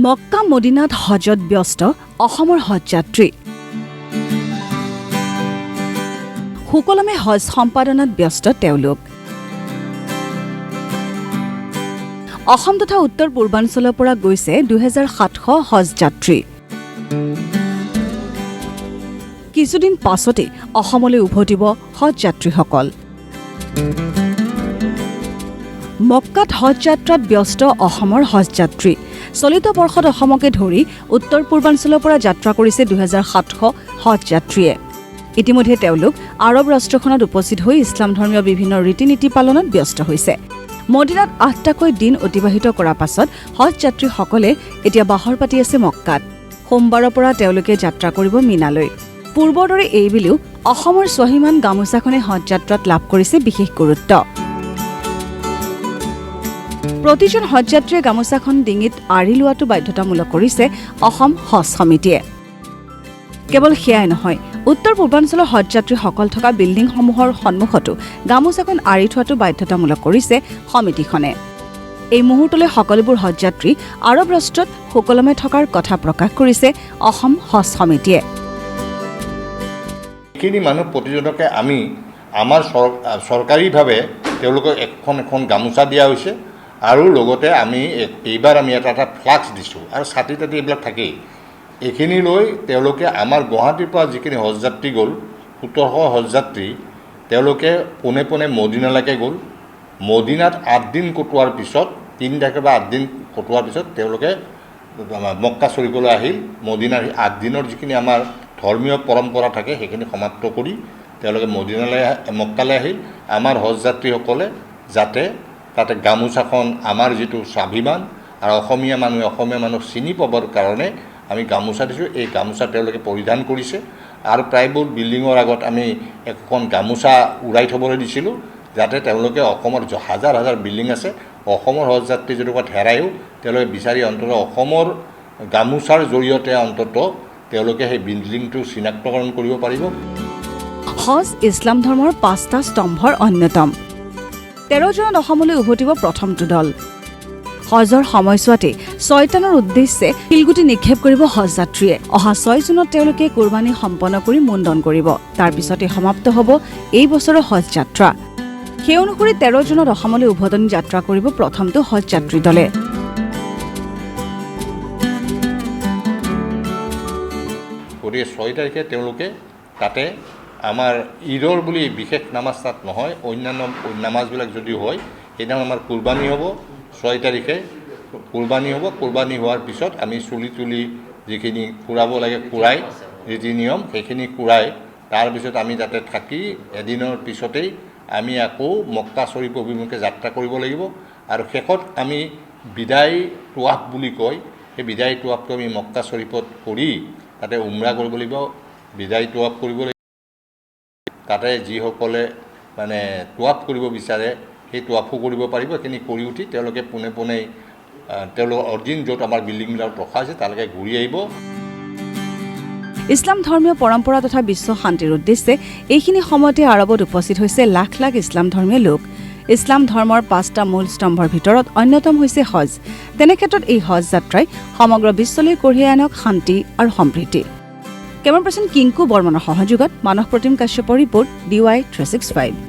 মক্কা মদিনাত হজত ব্যস্ত অসমৰ হজযাত্ৰী সুকলমে হজ সম্পাদনাত ব্যস্ত তেওঁলোক অসম তথা উত্তৰ পূৰ্বাঞ্চলৰ পৰা গৈছে 2700 হজযাত্ৰী কিছুদিন পাছতে অসমলৈ উভতিব হজযাত্ৰীসকল মক্কাত হজযাত্ৰাত ব্যস্ত অসমৰ হজযাত্ৰী চলিত বৰ্ষত অসমকে ধৰি উত্তৰ পূৰ্বাঞ্চলৰ পৰা যাত্ৰা কৰিছে 2700 হজযাত্ৰীয়ে ইতিমধ্যে তেওঁলোক আৰৱ ৰাষ্ট্ৰখনত উপস্থিত হৈ ইছলাম ধৰ্মীয় বিভিন্ন ৰীতি-নীতি পালনত ব্যস্ত হৈছে মদিনাত 8টাকৈ দিন অতিবাহিত কৰাৰ পাছত হজযাত্ৰীসকলে এতিয়া বাহৰ পাতি আছে মক্কাত সোমবাৰৰ পৰা তেওঁলোকে যাত্ৰা কৰিব মিনালৈ পূৰ্বৰ দৰে এইবেলিও অসমৰ স্বাভিমান গামোচাখনে হজযাত্ৰাত লাভ কৰিছে বিশেষ গুৰুত্ব প্ৰতিজন হজযাত্ৰীয়ে গামোচাখন ডিঙিত আঁৰি লোৱাটো বাধ্যতামূলক কৰিছে অসম হজ সমিতিয়ে কেৱল সেয়াই নহয় উত্তৰ পূৰ্বাঞ্চলৰ হজযাত্ৰীসকল থকা বিল্ডিংসমূহৰ সন্মুখতো গামোচাখন আঁৰি থোৱাটো বাধ্যতামূলক কৰিছে সমিতিখনে এই মুহূৰ্তলৈ সকলোবোৰ হজযাত্ৰী আৰৱ ৰাষ্ট্ৰত সুকলমে থকাৰ কথা প্ৰকাশ কৰিছে অসম হজ সমিতিয়ে এইখিনি মানুহ প্ৰতিজনকে আমি আমাৰ চৰকাৰীভাৱে তেওঁলোকক এখন গামোচা দিয়া হৈছে আৰু লগতে আমি এইবাৰ আমি এটা ফ্লাক্স দিছোঁ আৰু ছাতি তাতি এইবিলাক থাকেই এইখিনি লৈ তেওঁলোকে আমাৰ গুৱাহাটীৰ পৰা যিখিনি হজযাত্ৰী গ'ল 1700 হজযাত্ৰী তেওঁলোকে পোনে পোনে মদিনালৈকে গ'ল মদিনাত 8 দিন কটোৱাৰ পিছত 3 তাৰিখে বা 8 দিন কটোৱাৰ পিছত তেওঁলোকে মক্কা শ্বৰীফলৈ আহিল মদিনাৰ 8 দিনৰ যিখিনি আমাৰ ধৰ্মীয় পৰম্পৰা থাকে সেইখিনি সমাপ্ত কৰি তেওঁলোকে মক্কালৈ আহিল আমাৰ হজযাত্ৰীসকলে যাতে তাতে গামোচাখন আমাৰ যিটো স্বাভিমান আৰু অসমীয়া মানুহ চিনি পাবৰ কাৰণে আমি গামোচা দিছোঁ এই গামোচা তেওঁলোকে পৰিধান কৰিছে আৰু প্ৰায়বোৰ বিল্ডিঙৰ আগত আমি এখন গামোচা উৰাই থ'বলৈ দিছিলোঁ যাতে তেওঁলোকে অসমৰ হাজাৰ হাজাৰ বিল্ডিং আছে অসমৰ হজযাত্ৰী যদি ক'ৰবাত হেৰায়ো তেওঁলোকে বিচাৰি অন্ততঃ অসমৰ গামোচাৰ জৰিয়তে অন্ততঃ তেওঁলোকে সেই বিল্ডিংটো চিনাক্তকৰণ কৰিব পাৰিব হজ ইছলাম ধৰ্মৰ 5টা স্তম্ভৰ অন্যতম 13 জনত অসমলৈ উভতিব প্ৰথমটো দল হজৰ সময়ছোৱাতে ছয়তানৰ উদ্দেশ্যে শিলগুটি নিক্ষেপ কৰিব হজযাত্ৰীয়ে অহা 6 জুনত তেওঁলোকে কুৰবানী সম্পন্ন কৰি মুণ্ডন কৰিব তাৰ পিছতে সমাপ্ত হ'ব এই বছৰৰ হজযাত্ৰা সেই অনুসৰি 13 জনত অসমলৈ উভতনি যাত্ৰা কৰিব প্ৰথমটো হজযাত্ৰী দলে গতিকে 6 তাৰিখে তেওঁলোকে তাতে আমাৰ ঈদৰ বুলি বিশেষ নামাজ তাত নহয় অন্যান্য নামাজবিলাক যদি হয় সেইদিনা আমাৰ কুৰবানী হ'ব 6 তাৰিখে কুৰবানী হ'ব কুৰবানী হোৱাৰ পিছত আমি চুলি তুলি যিখিনি কুৰাব লাগে কুৰাই ৰীতি নিয়ম সেইখিনি কুৰাই তাৰপিছত আমি তাতে থাকি এদিনৰ পিছতেই আমি আকৌ মক্কা শ্বৰীফ অভিমুখে যাত্ৰা কৰিব লাগিব আৰু শেষত আমি বিদায় তোৱাফ বুলি কয় সেই বিদায় তোৱাফটো আমি মক্কা শ্বৰীফত কৰি তাতে উমৰা কৰিব লাগিব বিদায় তোৱাফ কৰিব লাগিব তাতে যিসকলে মানে তোৱাফ কৰিব বিচাৰে সেই তোৱাফো কৰিব পাৰিব এইখিনি কৰি উঠি তেওঁলোকে পোনে পোনে তেওঁলোকৰ অৰিজিন য'ত আমাৰ বিল্ডিংবিলাকত ৰখা আছে তালৈকে ঘূৰি আহিব ইছলাম ধৰ্মীয় পৰম্পৰা তথা বিশ্ব শান্তিৰ উদ্দেশ্যে এইখিনি সময়তে আৰৱত উপস্থিত হৈছে লাখ লাখ ইছলাম ধৰ্মীয় লোক ইছলাম ধৰ্মৰ 5টা মূল স্তম্ভৰ ভিতৰত অন্যতম হৈছে হজ তেনেক্ষেত্ৰত এই হজ যাত্ৰাই সমগ্ৰ বিশ্বলৈ কঢ়িয়াই আনক শান্তি আৰু সমৃদ্ধি কেমেৰা পাৰ্চন কিংকু বৰ্মনৰ সহযোগত মানস প্ৰতিম কাশ্যপৰ ৰিপৰ্ট DY 365